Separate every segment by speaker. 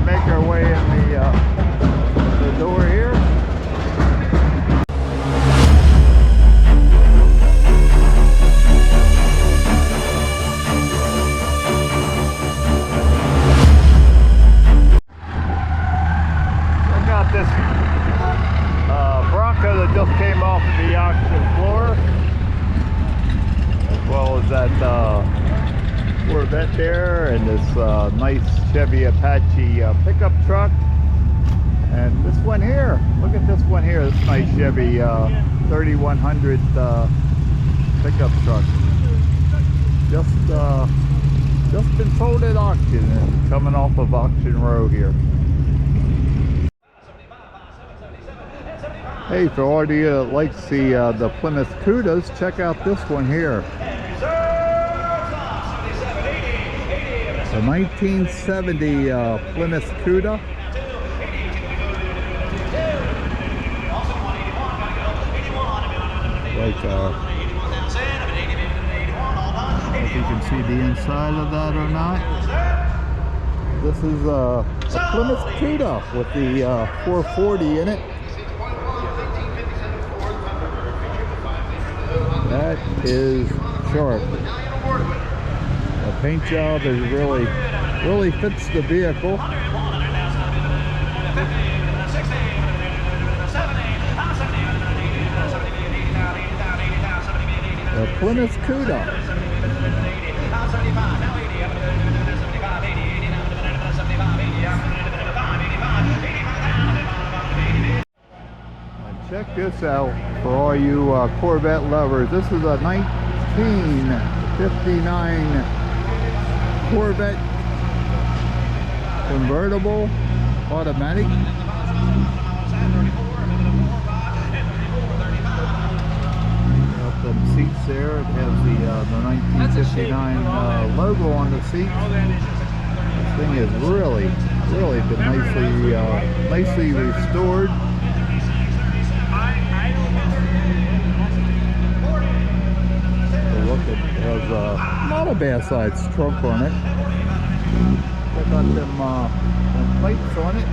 Speaker 1: make our way in the door here. Check out this Bronco that just came off the auction floor, as well as that Corvette there, and this nice Chevy Apache pickup truck, and this one here. Look at this one here. This nice Chevy 3100 pickup truck. Just been sold at auction and coming off of Auction Row here. Hey, for all of you that likes the Plymouth Cudas, check out this one here. The 1970 Plymouth Cuda. Like, if you can see the inside of that or not. This is a Plymouth Cuda with the 440 in it. That is sharp. The paint job is really fits the vehicle. The Plymouth Cuda. And check this out for all you Corvette lovers. This is a 1959 Corvette convertible automatic. Got them seats there. It has the 1959 logo on the seat. This thing is really been nicely restored. Look, it has not a bad size trunk on it. They got them plates on it.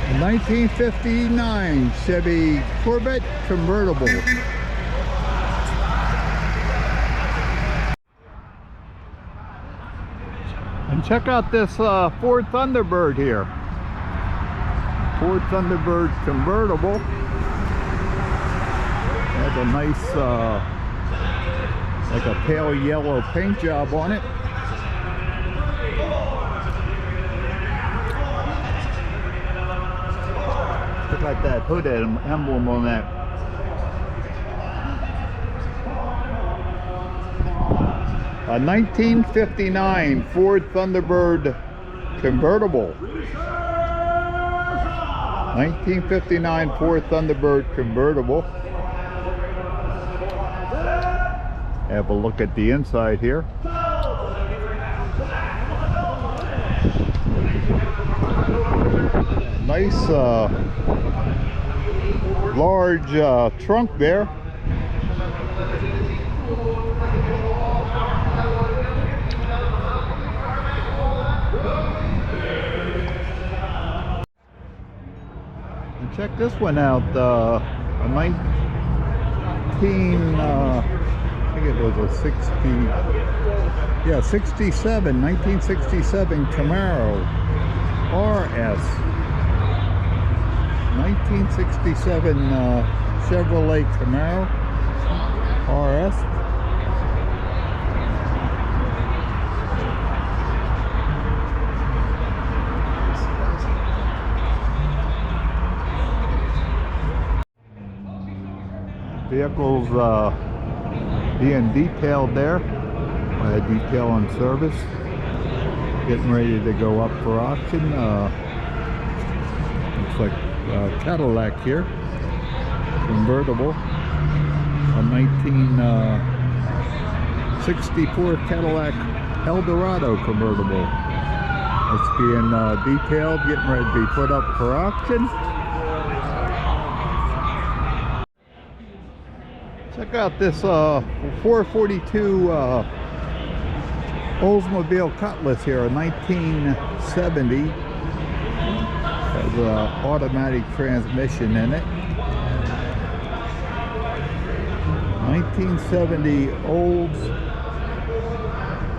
Speaker 1: A 1959 Chevy Corvette convertible. And check out this Ford Thunderbird here. Ford Thunderbird convertible. Has a nice like a pale yellow paint job on it. Look like that hood emblem on that. A 1959 Ford Thunderbird convertible. 1959 Ford Thunderbird convertible. Have a look at the inside here. Nice large trunk there. And check this one out. A 19 I think it was a 1967 Camaro RS. 1967 Chevrolet Camaro RS. Vehicles being detailed there by a detail and service, getting ready to go up for auction. Looks like Cadillac here, convertible. A 1964 Cadillac Eldorado convertible. It's being detailed, getting ready to be put up for auction. Check out this 442 Oldsmobile Cutlass here, a 1970. Has an automatic transmission in it. 1970 Olds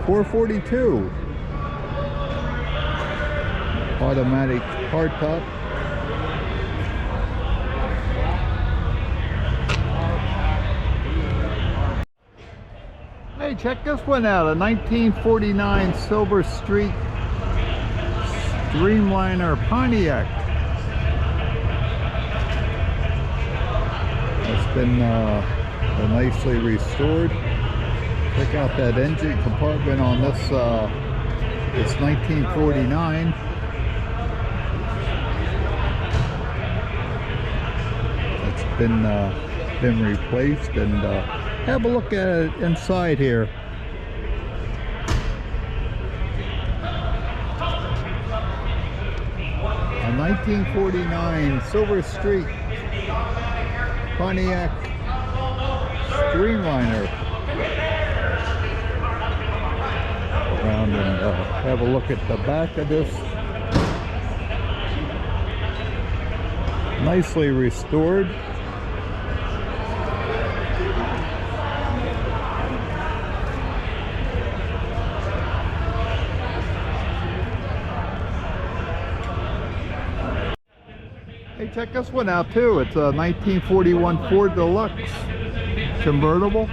Speaker 1: 442 automatic hardtop. Hey, check this one out, a 1949 Silver Streak Streamliner Pontiac. It's been nicely restored. Check out that engine compartment on this. It's 1949. It's been replaced, and have a look at it inside here. A 1949 Silver Streak Pontiac Streamliner. Around and have a look at the back of this. Nicely restored. Hey, check this one out too. It's a 1941 Ford Deluxe convertible.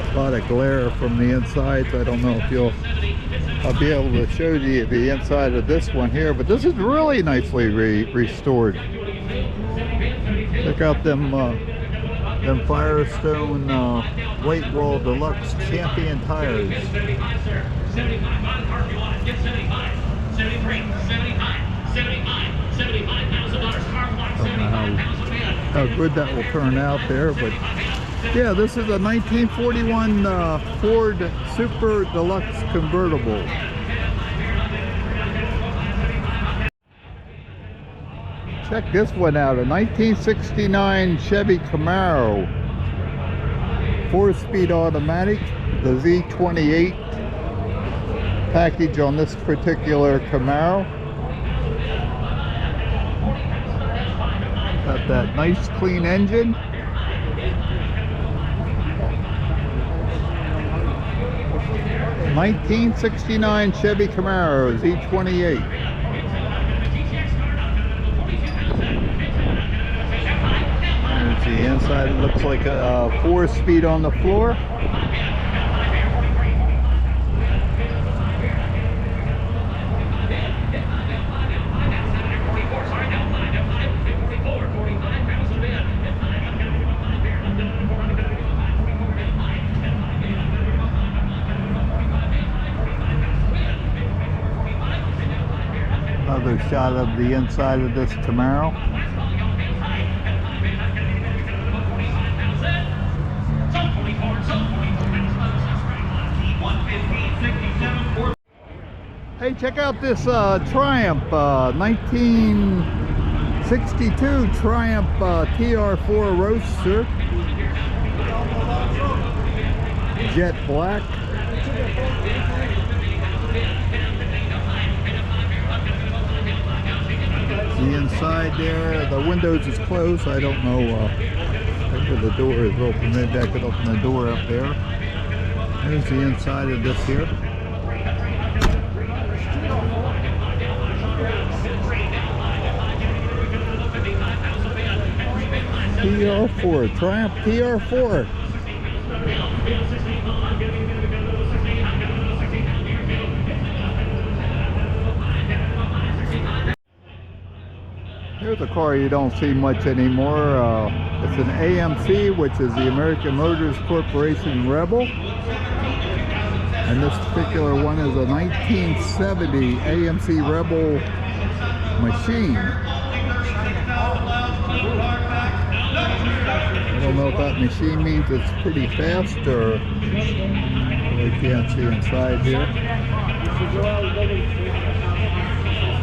Speaker 1: A lot of glare from the insides. I don't know if I'll be able to show you the inside of this one here, but this is really nicely restored. Check out them Firestone White Wall Deluxe Champion tires. I don't know how good that will turn out there, but yeah, this is a 1941 Ford Super Deluxe convertible. Check this one out, a 1969 Chevy Camaro. 4-speed automatic, the Z28 package on this particular Camaro. Got that nice clean engine. '69 Chevy Camaro Z28. There's the inside. It looks like a 4-speed on the floor. Another shot of the inside of this Camaro. Hey, check out this Triumph 1962 Triumph TR4 Roadster. Jet black. The inside there, the windows is closed. I don't know if the door is open. Maybe I could open the door up there. There's the inside of this here. TR4, Triumph TR4. Here's a car you don't see much anymore. It's an AMC, which is the American Motors Corporation Rebel. And this particular one is a 1970 AMC Rebel machine. I don't know if that machine means it's pretty fast or we can't see inside here.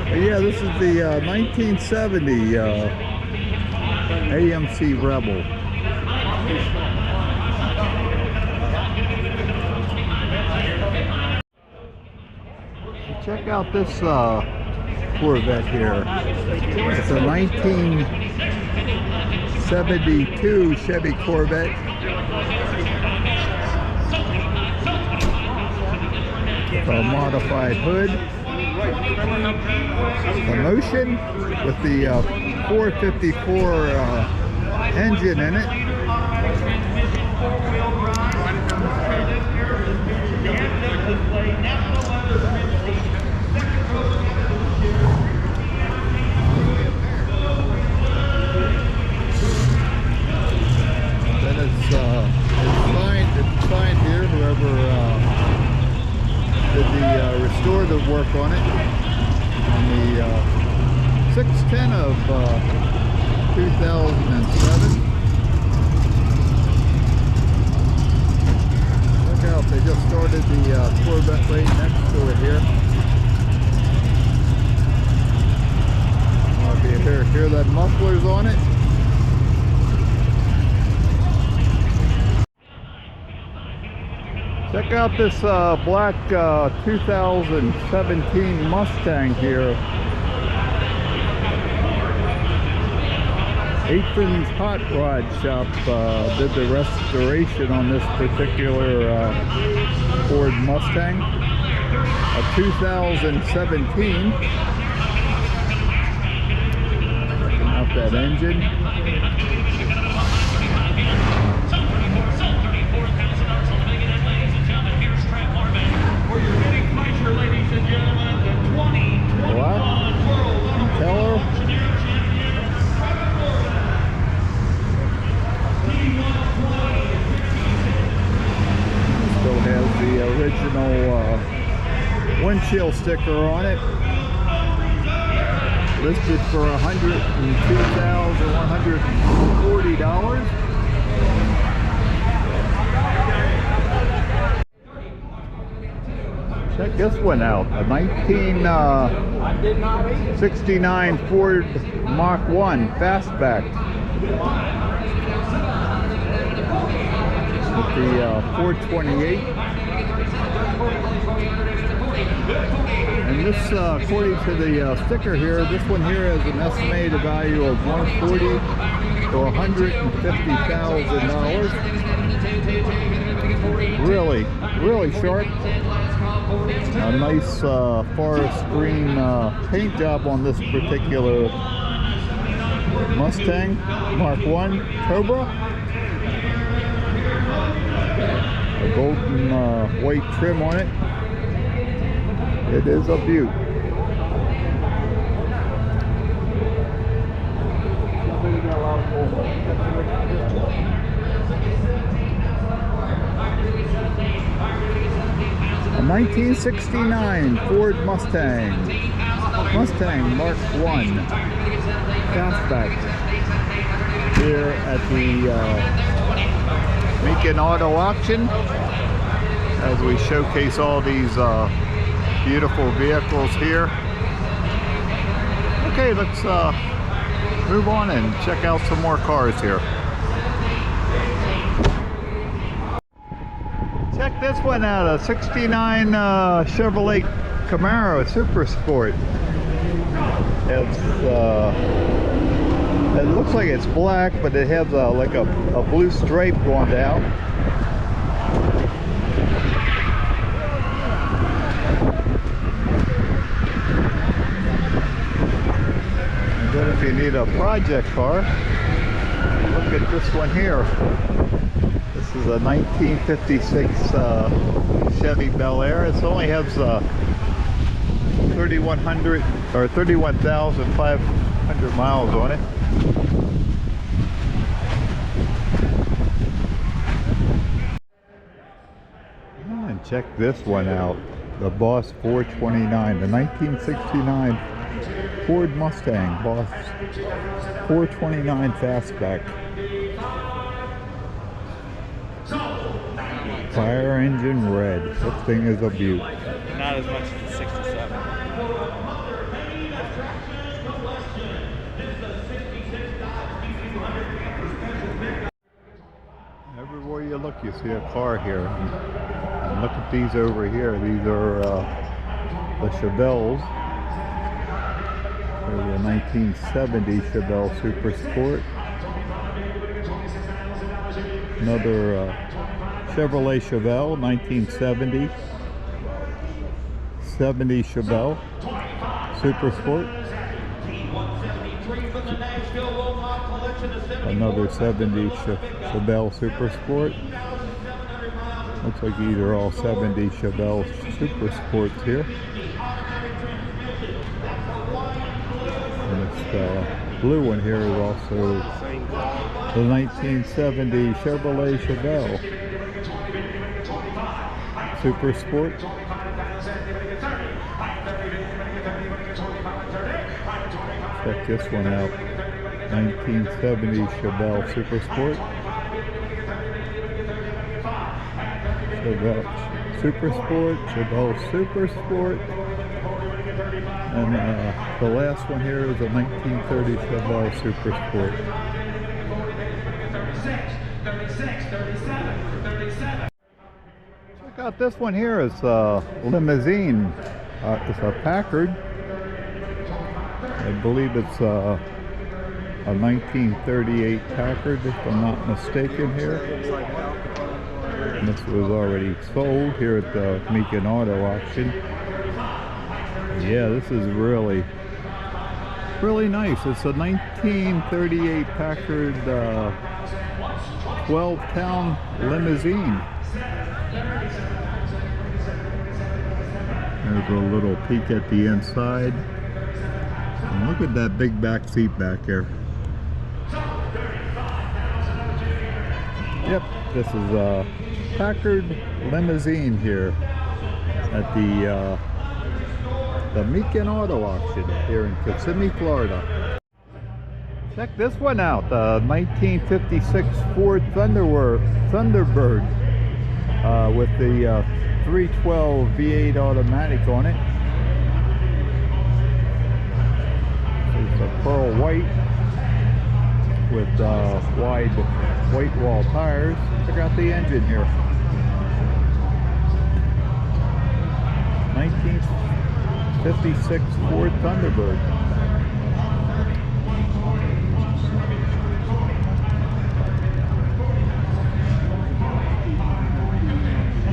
Speaker 1: But yeah, this is the 1970 AMC Rebel. Check out this Corvette here. It's a 1972 Chevy Corvette. A modified hood. The motion with the 454 engine in it. It's signed here, whoever did the restorative work on it, on the 6/10 of 2007. Look out, they just started the Corvette right next to it here. If you hear that muffler's on it. Check out this black 2017 Mustang here. Athens Hot Rod Shop did the restoration on this particular Ford Mustang. A 2017. Checking out that engine. Original windshield sticker on it, listed for $102,140. Check this one out, a 1969 Ford Mach 1 Fastback with the 428. And this, according to the sticker here, this one here has an estimated value of $140,000 to $150,000. Really sharp. A nice forest green paint job on this particular Mustang Mark 1 Cobra. A golden white trim on it. It is a beaut. A 1969 Ford Mustang Mark 1 Fastback here at the Macon Auto Auction as we showcase all these beautiful vehicles here. Okay, let's move on and check out some more cars here. Check this one out, a 69 Chevrolet Camaro Super Sport. It looks like it's black, but it has like a blue stripe going down. And then if you need a project car, look at this one here. This is a 1956 Chevy Bel Air. It only has 3,100 or 31,500 miles on it. Check this one out. The Boss 429, the 1969 Ford Mustang Boss 429 Fastback. Fire engine red. This thing is a beaut.
Speaker 2: Not as much as the 67.
Speaker 1: Everywhere you look, you see a car here. And look at these over here. These are the Chevelles. They're the 1970 Chevelle Super Sport. Another Chevrolet Chevelle, 1970. 70 Chevelle Super Sport. Another 70 Chevelle Super Sport. Looks like these are all 70 Chevelle Super Sports here. And this blue one here is also the 1970 Chevrolet Chevelle Super Sport. Check this one out. 1970 Chevelle Super Sport. Chevelle Super Sport, Chevelle Super Sport. And the last one here is a 1930 Chevelle Super Sport.
Speaker 3: 36, 37, 37.
Speaker 1: Check out this one here. It's a limousine. It's a Packard. I believe it's a 1938 Packard, if I'm not mistaken here. And this was already sold here at the Meekin Auto Auction. Yeah, this is really nice. It's a 1938 Packard 12-town limousine. There's a little peek at the inside. And look at that big back seat back here. Yep, this is a Packard limousine here at the Meekin Auto Auction here in Kissimmee, Florida. Check this one out, the 1956 Ford Thunderbird with the 312 V8 automatic on it. It's a pearl white with wide white wall tires. Check out the engine here. 1956 Ford Thunderbird.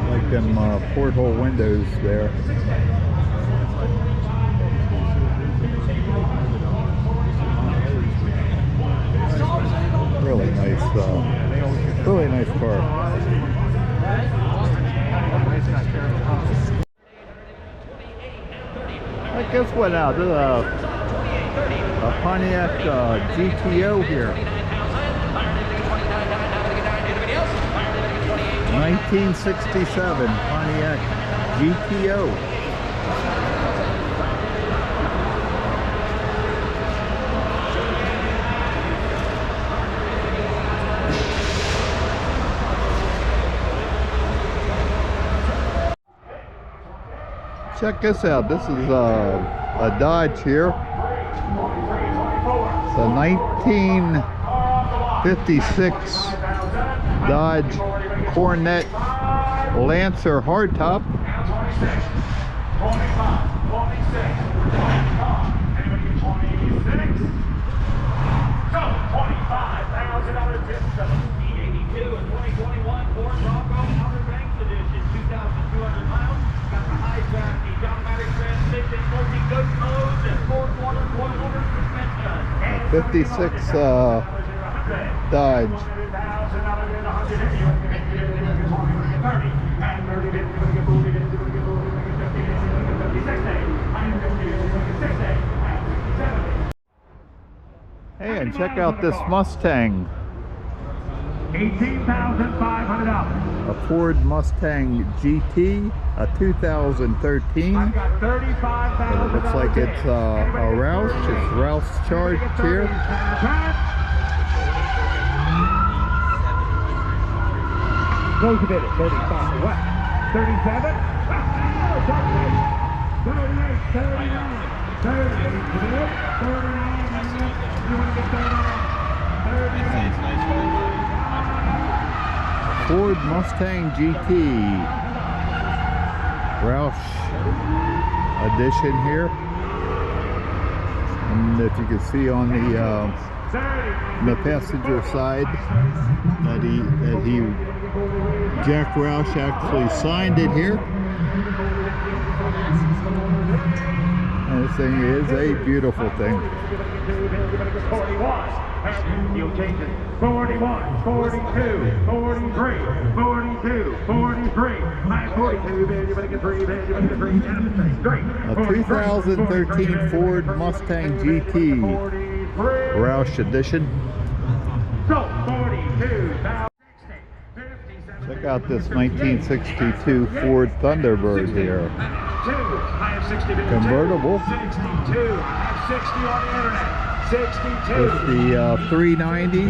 Speaker 1: Like them porthole windows there. Really nice car. Check this one out. This is a Pontiac GTO here. 1967 Pontiac GTO. Check this out. This is a Dodge here. It's a 1956 Dodge Corvette Lancer hardtop. A 56 Dodge. Hey, and check out this Mustang.
Speaker 3: $18,500.
Speaker 1: A Ford Mustang GT, a 2013.
Speaker 3: I've got $35,000.
Speaker 1: It looks like it's a Roush. It's Roush charged here.
Speaker 3: Close a bit at 35. What? 37? 38, 39, 38, 39. You want to get 39?
Speaker 1: Ford Mustang GT Roush edition here, and if you can see on the passenger side that Jack Roush actually signed it here, and this thing is a beautiful thing.
Speaker 3: 41. You'll change it. 41, 42, 43, 42, 43. 42, baby, you better get 3, baby, you better get 3. Straight.
Speaker 1: A 2013 Ford Mustang GT Roush edition.
Speaker 3: So, 42,000.
Speaker 1: Check out this 1962 Ford Thunderbird here. Convertible.
Speaker 3: 62. I have 60 on the internet. 62.
Speaker 1: With the 390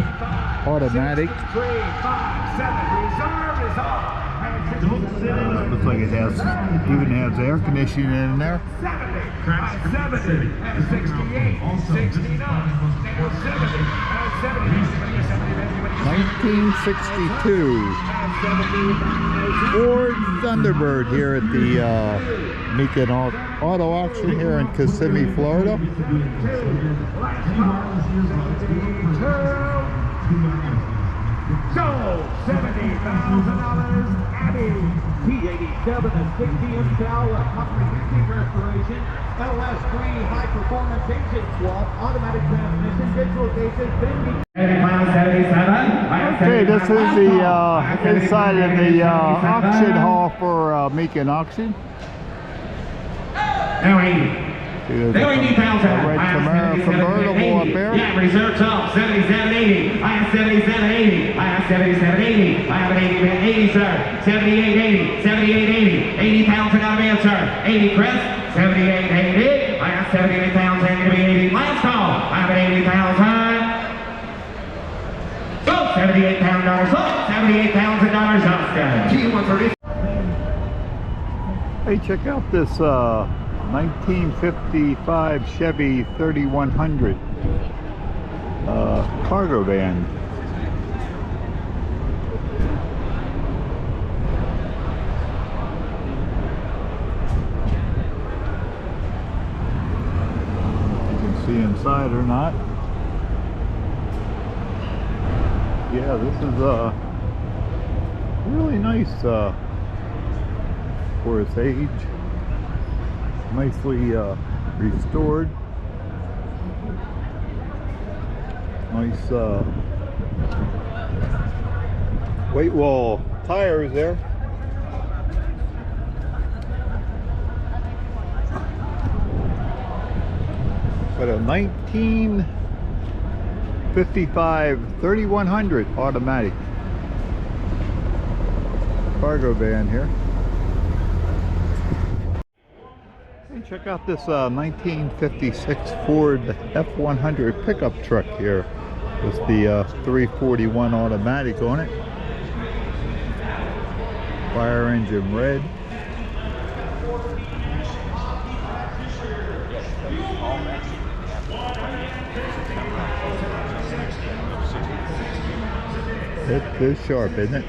Speaker 1: automatic.
Speaker 3: 3, 5, 7. Reserve is off.
Speaker 1: Looks like it even has air conditioning in there.
Speaker 3: 70. 70. 68. 69. 70.
Speaker 1: 1962 Ford Thunderbird here at the Meekin Auto Auction here in Kissimmee, Florida.
Speaker 3: So, $70,000. Abby. P87 and 60-inch Dowler comprehensive restoration. LS3 high performance engine swap, automatic transmission, digital gauges, bending.
Speaker 1: Okay, this is the inside of the auction hall for Meekin Auction.
Speaker 3: Now 80.
Speaker 1: There's a red Camaro convertible up there.
Speaker 3: Yeah, reserve top, 7780. I have 7780. I have 7780. I have an 80, sir. 7880. 7880. 80,000 out of man, sir. 80, Chris. 7880. I have 78,000. Going to be 80. Last call. I have an 80,000. So, $78,000 off. $78,000 off, guys. G130.
Speaker 1: Hey, check out this 1955 Chevy 3100 cargo van. You can see inside or not. Yeah, this is really nice for its age. Nicely restored. Nice weight wall tires there. Got a 1955 3100 automatic cargo van here. Check out this 1956 Ford F100 pickup truck here with the 341 automatic on it. Fire engine red. It is sharp, isn't it?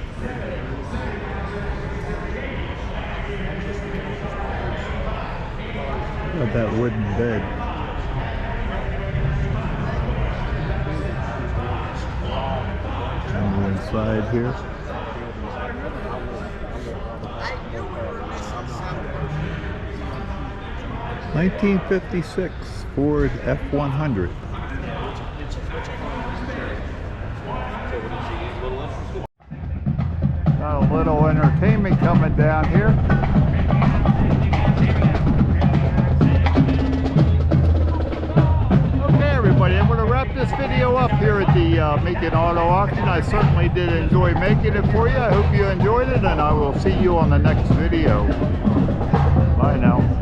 Speaker 1: Got that wooden bed. And the inside here. '56 Ford F100. Got a little entertainment coming down here. I'm going to wrap this video up here at the Macon Auto Auction. I certainly did enjoy making it for you. I hope you enjoyed it, and I will see you on the next video. Bye now.